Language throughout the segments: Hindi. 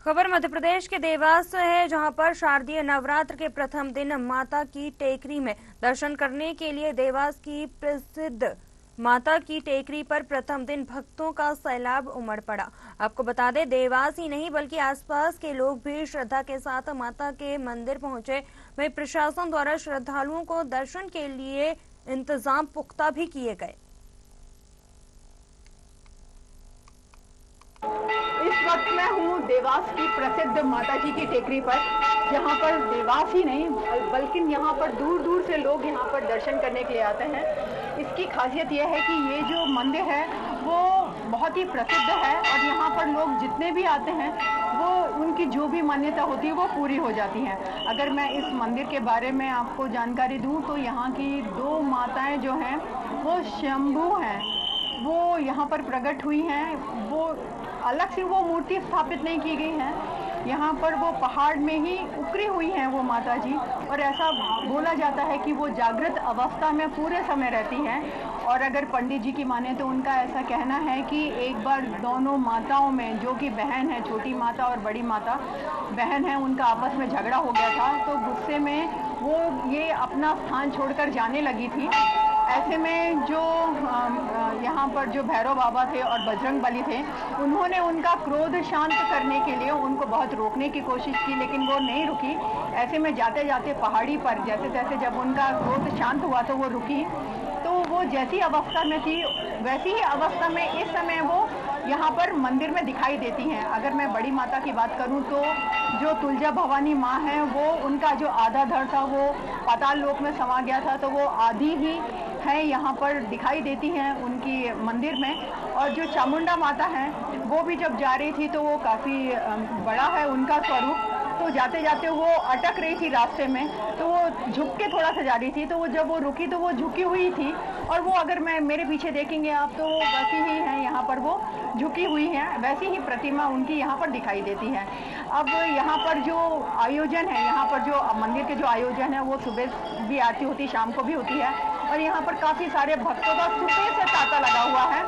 खबर मध्य प्रदेश के देवास से है, जहां पर शारदीय नवरात्र के प्रथम दिन माता की टेकरी में दर्शन करने के लिए देवास की प्रसिद्ध माता की टेकरी पर प्रथम दिन भक्तों का सैलाब उमड़ पड़ा। आपको बता दें, देवास ही नहीं बल्कि आसपास के लोग भी श्रद्धा के साथ माता के मंदिर पहुंचे। वहीं प्रशासन द्वारा श्रद्धालुओं को दर्शन के लिए इंतजाम पुख्ता भी किए गए। इस वक्त मैं हूँ देवास की प्रसिद्ध माता जी की टेकरी पर, जहाँ पर देवास ही नहीं बल्कि यहाँ पर दूर दूर से लोग यहाँ पर दर्शन करने के लिए आते हैं। इसकी खासियत यह है कि ये जो मंदिर है वो बहुत ही प्रसिद्ध है और यहाँ पर लोग जितने भी आते हैं वो उनकी जो भी मान्यता होती है वो पूरी हो जाती है। अगर मैं इस मंदिर के बारे में आपको जानकारी दूँ तो यहाँ की दो माताएं जो हैं वो शंभू हैं, वो यहाँ पर प्रकट हुई हैं। वो अलग से वो मूर्ति स्थापित नहीं की गई है, यहाँ पर वो पहाड़ में ही उकरी हुई हैं वो माता जी। और ऐसा बोला जाता है कि वो जागृत अवस्था में पूरे समय रहती हैं। और अगर पंडित जी की माने तो उनका ऐसा कहना है कि एक बार दोनों माताओं में, जो कि बहन है, छोटी माता और बड़ी माता बहन है, उनका आपस में झगड़ा हो गया था, तो गुस्से में वो ये अपना स्थान छोड़कर जाने लगी थी। ऐसे में जो यहाँ पर जो भैरव बाबा थे और बजरंग बली थे, उन्होंने उनका क्रोध शांत करने के लिए उनको बहुत रोकने की कोशिश की, लेकिन वो नहीं रुकी। ऐसे में जाते जाते पहाड़ी पर जैसे जैसे जब उनका क्रोध शांत हुआ तो वो रुकी। तो वो जैसी अवस्था में थी वैसी ही अवस्था में इस समय वो यहाँ पर मंदिर में दिखाई देती हैं। अगर मैं बड़ी माता की बात करूँ तो जो तुलजा भवानी माँ है वो, उनका जो आधा धड़ था वो पाताल लोक में समा गया था, तो वो आधी ही है यहाँ पर दिखाई देती हैं उनकी मंदिर में। और जो चामुंडा माता है वो भी जब जा रही थी तो वो काफ़ी बड़ा है उनका स्वरूप, तो जाते जाते वो अटक रही थी रास्ते में, तो वो झुक के थोड़ा सा जा रही थी, तो वो जब वो रुकी तो वो झुकी हुई थी। और वो अगर मैं मेरे पीछे देखेंगे आप तो वो वैसी ही है, यहाँ पर वो झुकी हुई है, वैसी ही प्रतिमा उनकी यहाँ पर दिखाई देती है। अब यहाँ पर जो आयोजन है, यहाँ पर जो मंदिर के जो आयोजन है वो सुबह भी आरती होती है, शाम को भी होती है। और यहाँ पर काफ़ी सारे भक्तों का सुबह से तांता लगा हुआ है,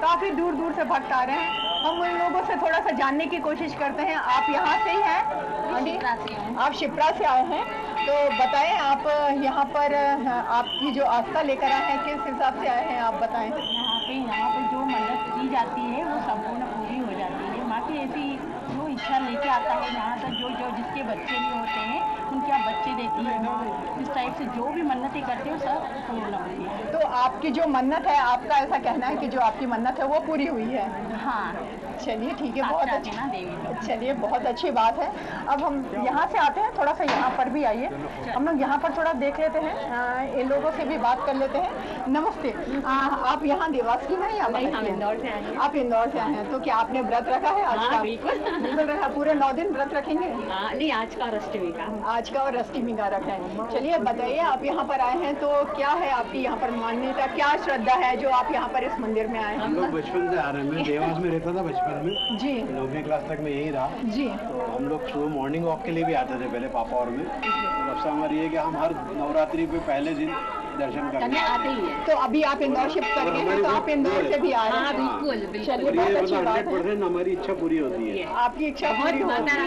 काफ़ी दूर दूर से भक्त आ रहे हैं। हम उन लोगों से थोड़ा सा जानने की कोशिश करते हैं। आप यहाँ से ही हैं? आप शिप्रा से आए हैं, तो बताएं आप यहाँ पर आपकी जो आस्था लेकर आए हैं किस हिसाब से आए हैं, आप बताएं। यहाँ पे जो मन्नत की जाती है वो संपूर्ण पूरी हो जाती है। माँ की ऐसी जो इच्छा लेके आता है यहाँ तक, जो जिसके बच्चे नहीं होते हैं उनके आप बच्चे देती है माँ। इस टाइप से जो भी मन्नतें करते हो सब पूर्ण होती है। तो आपकी जो मन्नत है, आपका ऐसा कहना है कि जो आपकी मन्नत है वो पूरी हुई है? हाँ। चलिए ठीक है, बहुत अच्छी ना देवी। चलिए बहुत अच्छी बात है। अब हम यहाँ से आते हैं, थोड़ा सा यहाँ पर भी आइए, हम लोग यहाँ पर थोड़ा देख लेते हैं, इन लोगों से भी बात कर लेते हैं। नमस्ते, आप यहाँ देवास की हैं या? हम इंदौर से आए हैं। आप इंदौर से आए हैं, तो क्या आपने व्रत रखा है आज का? बिल्कुल रखा। पूरे 9 दिन व्रत रखेंगे? नहीं, आज का और अष्टमी का। आज का और अष्टमी का रखा है। चलिए बताइए, आप यहाँ पर आए हैं तो क्या है आपकी यहाँ पर मान्यता, क्या श्रद्धा है जो आप यहाँ पर इस मंदिर में आए हैं? हम लोग बचपन से आ रहे हैं, मैं देवास में रहता था बचपन में जी, 9वीं क्लास तक मैं यही रहा जी। तो हम लोग सुबह मॉर्निंग वॉक के लिए भी आते थे पहले, पापा और मैं। तो रफ्सा हमारी ये कि हम हर नवरात्रि पे पहले दिन दर्शन करने आते ही है। तो अभी आप इंदौर शिफ्ट कर गए हैं, तो आप इंदौर से भी आ रहे हैं? बिल्कुल। चलिए बहुत अच्छी बात है। 100% हमारी इच्छा पूरी होती है। आपकी इच्छा पूरी होती है,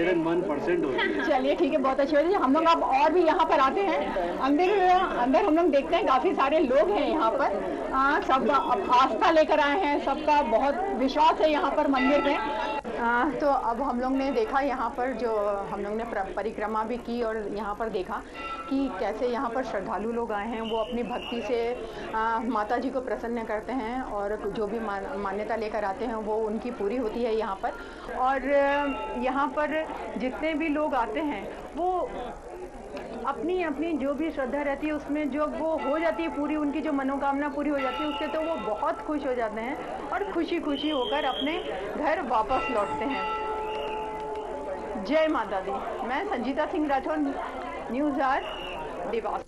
101% होती है। चलिए ठीक है, बहुत अच्छी बात है। हम लोग अब और भी यहाँ पर आते हैं, अंदर हम लोग देखते हैं काफी सारे लोग हैं यहाँ पर, सब आस्था लेकर आए हैं, सबका बहुत विश्वास है यहाँ पर मंदिर में। तो अब हम लोग ने देखा यहाँ पर, जो हम लोग ने परिक्रमा भी की और यहाँ पर देखा कि कैसे यहाँ पर श्रद्धालु लोग आए हैं, वो अपनी भक्ति से माता जी को प्रसन्न करते हैं और जो भी मान्यता लेकर आते हैं वो उनकी पूरी होती है यहाँ पर। और यहाँ पर जितने भी लोग आते हैं वो अपनी अपनी जो भी श्रद्धा रहती है उसमें जो वो हो जाती है पूरी, उनकी जो मनोकामना पूरी हो जाती है उससे तो वो बहुत खुश हो जाते हैं और खुशी खुशी होकर अपने घर वापस लौटते हैं। जय माता दी। मैं संजीता सिंह राठौर, न्यूज़ आर, देवास।